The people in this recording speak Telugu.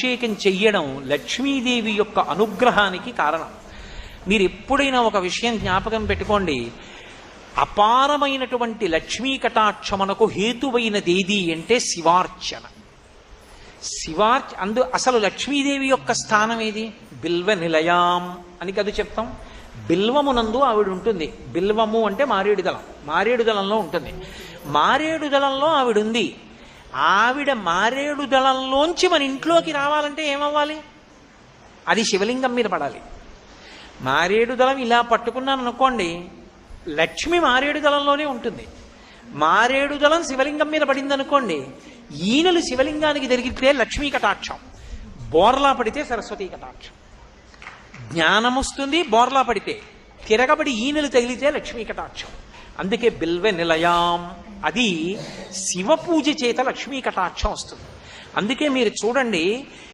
అభిషేకం చెయ్యడం లక్ష్మీదేవి యొక్క అనుగ్రహానికి కారణం. మీరు ఎప్పుడైనా ఒక విషయం జ్ఞాపకం పెట్టుకోండి, అపారమైనటువంటి లక్ష్మీ కటాక్షమునకు హేతువైనదేది అంటే శివార్చన. అసలు లక్ష్మీదేవి యొక్క స్థానం ఏది? బిల్వ నిలయాం అని కదా చెప్తాం. బిల్వమునందు ఆవిడ ఉంటుంది. బిల్వము అంటే మారేడు దళం, మారేడు దళంలో ఉంటుంది. మారేడు దళంలో ఆవిడ ఉంది. ఆవిడ మారేడు దళంలోంచి మన ఇంట్లోకి రావాలంటే ఏమవ్వాలి? అది శివలింగం మీద పడాలి. మారేడు దళం ఇలా పట్టుకున్నాను అనుకోండి, లక్ష్మి మారేడు దళంలోనే ఉంటుంది. మారేడు దళం శివలింగం మీద పడింది అనుకోండి, ఈనెలు శివలింగానికి జరిగితే లక్ష్మీ కటాక్షం, బోర్లా పడితే సరస్వతీ కటాక్షం. జ్ఞానం వస్తుంది బోర్లా పడితే, తిరగబడి ఈనెలు తగిలితే లక్ష్మీ కటాక్షం. అందుకే బిల్వ నిలయాం, అది శివ పూజ చేత లక్ష్మీ కటాక్షం వస్తుంది. అందుకే మీరు చూడండి,